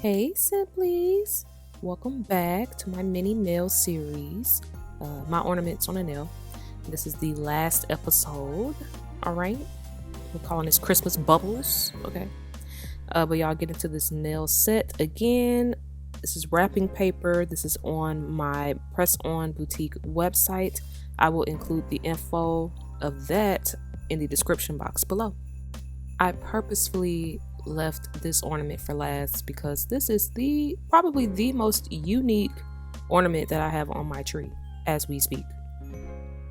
Hey Simplies! Welcome back to my mini nail series, my ornaments on a nail. This is the last episode, alright? We're calling this Christmas Bubbles, okay? But y'all get into this nail set again. This is wrapping paper. This is on my Press On Boutique website. I will include the info of that in the description box below. I purposefully left this ornament for last because this is probably the most unique ornament that I have on my tree as we speak.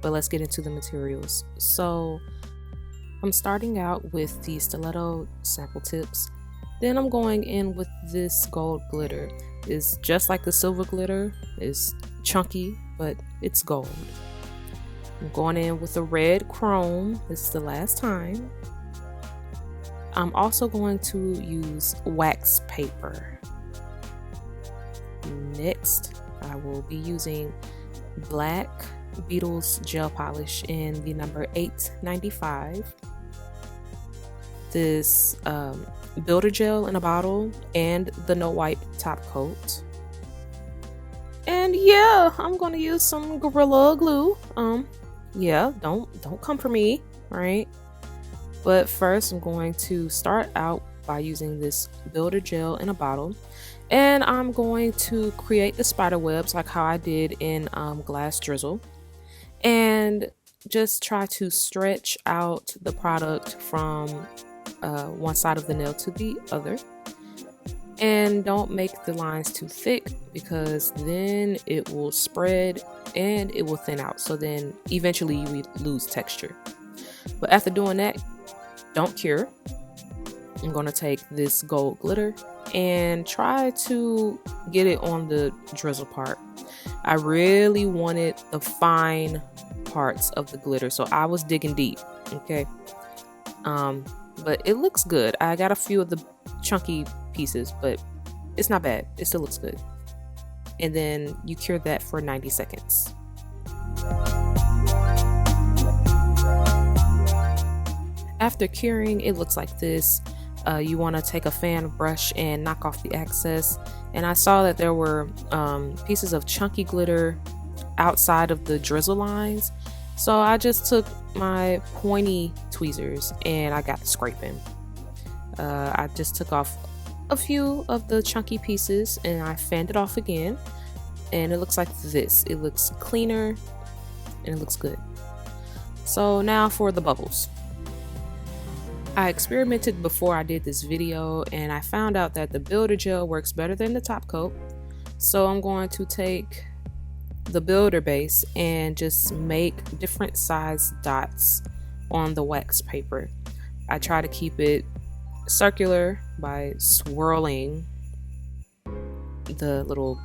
But let's get into the materials. So I'm starting out with the stiletto sample tips. Then I'm going in with this gold glitter. It's just like the silver glitter. It's chunky, but it's gold. I'm going in with the red chrome. This is the last time. I'm also going to use wax paper. Next, I will be using black Beetles gel polish in the number 895. This builder gel in a bottle and the no wipe top coat. And yeah, I'm going to use some Gorilla Glue. Yeah, don't come for me, right? But first, I'm going to start out by using this builder gel in a bottle, and I'm going to create the spider webs like how I did in Glass Drizzle, and just try to stretch out the product from one side of the nail to the other. And don't make the lines too thick because then it will spread and it will thin out. So then eventually you lose texture. But after doing that, don't cure. I'm going to take this gold glitter and try to get it on the drizzle part. I really wanted the fine parts of the glitter, so I was digging deep, okay? But it looks good. I got a few of the chunky pieces, but it's not bad. It still looks good. And then you cure that for 90 seconds. After curing, it looks like this. You want to take a fan brush and knock off the excess. And I saw that there were pieces of chunky glitter outside of the drizzle lines. So I just took my pointy tweezers and I got the scraping. I just took off a few of the chunky pieces and I fanned it off again. And it looks like this. It looks cleaner and it looks good. So now for the bubbles. I experimented before I did this video and I found out that the builder gel works better than the top coat. So I'm going to take the builder base and just make different size dots on the wax paper. I try to keep it circular by swirling the little,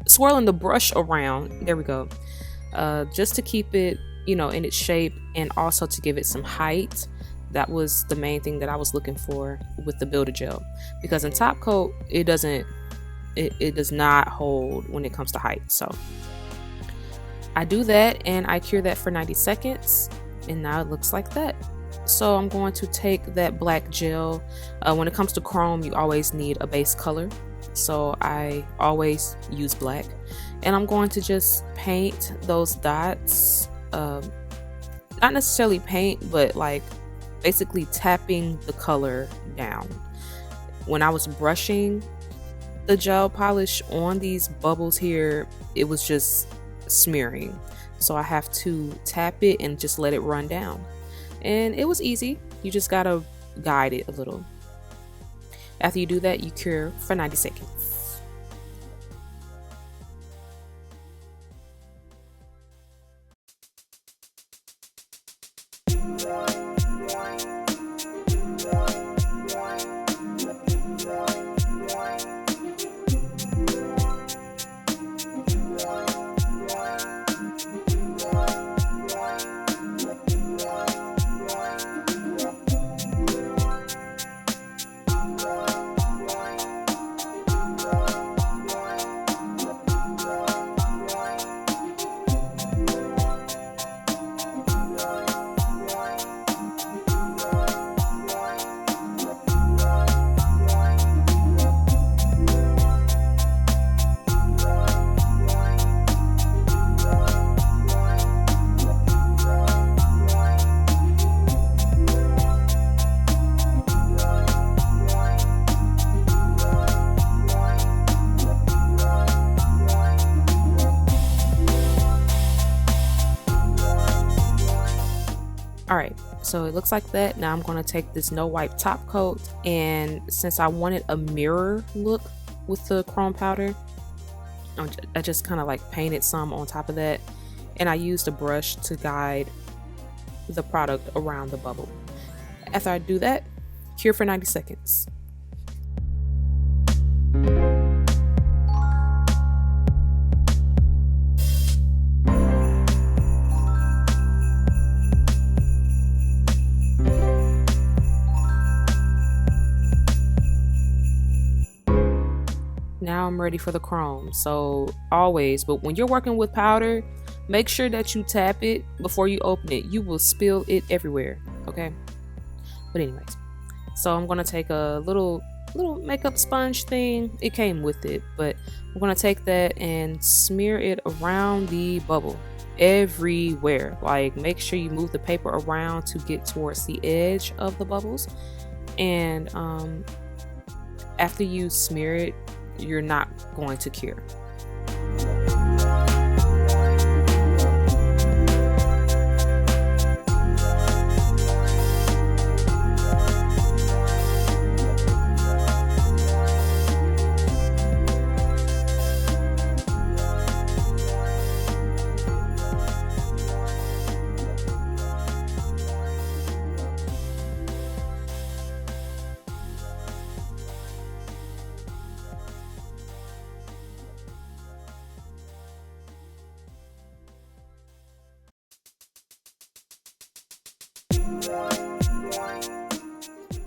swirling the brush around. There we go. Just to keep it, in its shape and also to give it some height. That was the main thing that I was looking for with the builder gel, because in top coat it does not hold when it comes to height. So I do that and I cure that for 90 seconds and now it looks like that. So I'm going to take that black gel. When it comes to chrome, you always need a base color, so I always use black, and I'm going to just paint those dots. Not necessarily paint, but like basically tapping the color down. When I was brushing the gel polish on these bubbles here, it was just smearing, so I have to tap it and just let it run down, and it was easy. You just gotta guide it a little. After you do that, you cure for 90 seconds. All right, so it looks like that. Now I'm going to take this no wipe top coat, and since I wanted a mirror look with the chrome powder, I just kind of like painted some on top of that, and I used a brush to guide the product around the bubble. After I do that, cure for 90 seconds. Now I'm ready for the chrome. So always, but when you're working with powder, make sure that you tap it before you open it. You will spill it everywhere, okay? But anyways, so I'm gonna take a little makeup sponge thing. It came with it, but I'm gonna take that and smear it around the bubble everywhere. Like, make sure you move the paper around to get towards the edge of the bubbles. And after you smear it, you're not going to cure.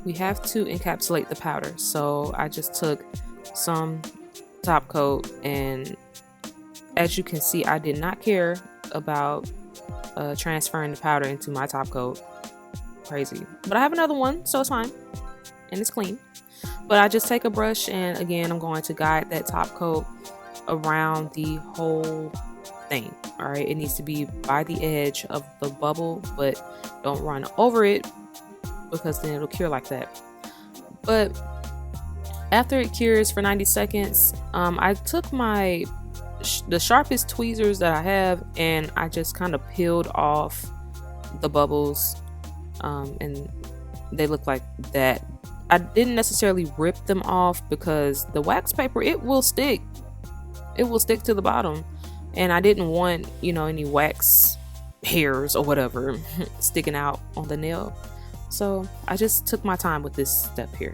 We have to encapsulate the powder, so I just took some top coat, and as you can see, I did not care about transferring the powder into my top coat. Crazy. But I have another one, so it's fine, and it's clean. But I just take a brush, and again, I'm going to guide that top coat around the whole thing. All right, it needs to be by the edge of the bubble, but don't run over it, because then it'll cure like that. But after it cures for 90 seconds, I took the sharpest tweezers that I have, and I just kind of peeled off the bubbles, and they look like that. I didn't necessarily rip them off because the wax paper, it will stick to the bottom, and I didn't want, you know, any wax hairs or whatever sticking out on the nail. So I just took my time with this step here.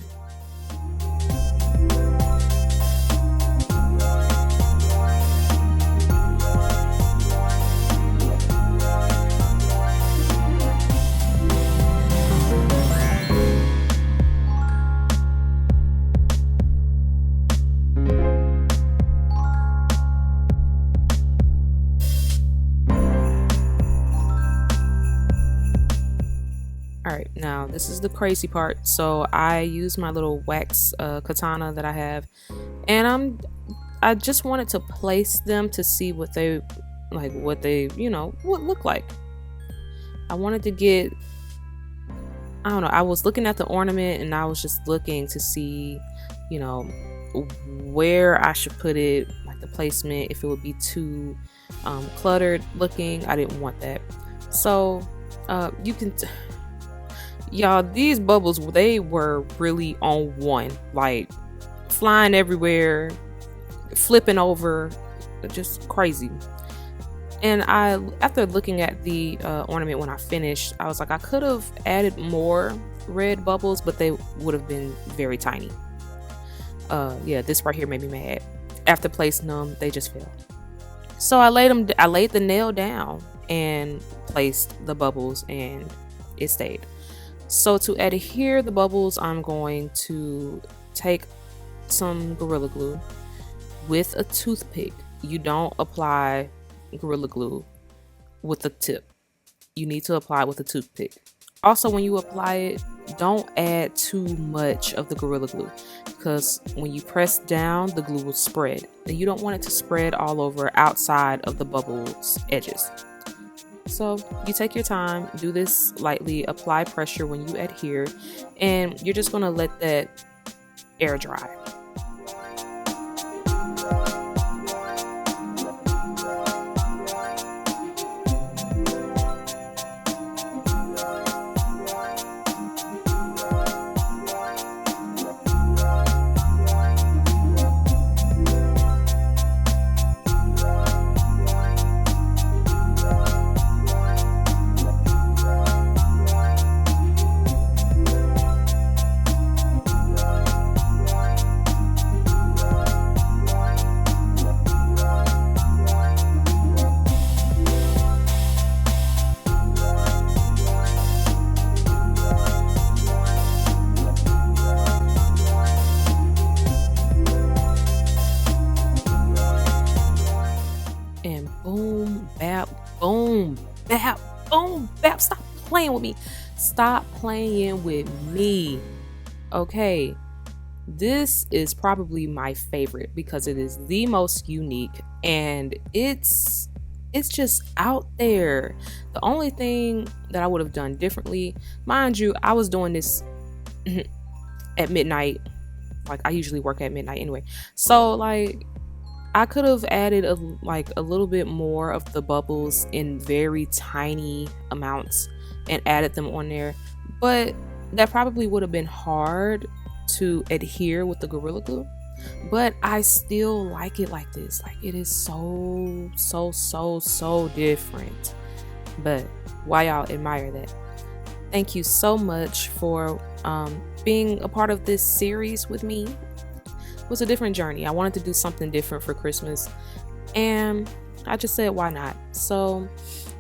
Alright, now this is the crazy part. So I use my little wax katana that I have, and I just wanted to place them to see what they you know, would look like. I wanted to get, I don't know, I was looking at the ornament, and I was just looking to see, you know, where I should put it, like the placement, if it would be too cluttered looking. I didn't want that. So you can y'all, these bubbles, they were really on one, like flying everywhere, flipping over, just crazy. And after looking at the ornament when I finished, I was like, I could have added more red bubbles, but they would have been very tiny. Yeah, this right here made me mad. After placing them, they just fell. So I laid the nail down and placed the bubbles, and it stayed. So to adhere the bubbles, I'm going to take some Gorilla Glue with a toothpick. You don't apply Gorilla Glue with the tip. You need to apply it with a toothpick. Also, when you apply it, don't add too much of the Gorilla Glue, because when you press down, the glue will spread, and you don't want it to spread all over outside of the bubble's edges. So you take your time, do this lightly, apply pressure when you adhere, and you're just going to let that air dry. bap, boom, bap. Stop playing with me. Stop playing with me. Okay. This is probably my favorite because it is the most unique and it's just out there. The only thing that I would have done differently, mind you, I was doing this at midnight. Like I usually work at midnight anyway. So like I could have added a little bit more of the bubbles in very tiny amounts and added them on there. But that probably would have been hard to adhere with the Gorilla Glue. But I still like it like this. Like it is so different. But why y'all admire that? Thank you so much for being a part of this series with me. It was a different journey. I wanted to do something different for Christmas and I just said why not. So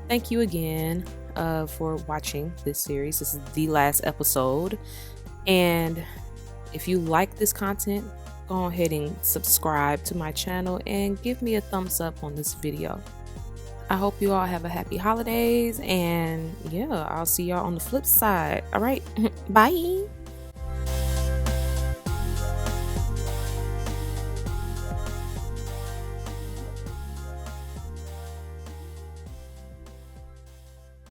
thank you again for watching this series. This is the last episode, and if you like this content, go ahead and subscribe to my channel and give me a thumbs up on this video. I hope you all have a happy holidays, and yeah, I'll see y'all on the flip side. All right, bye.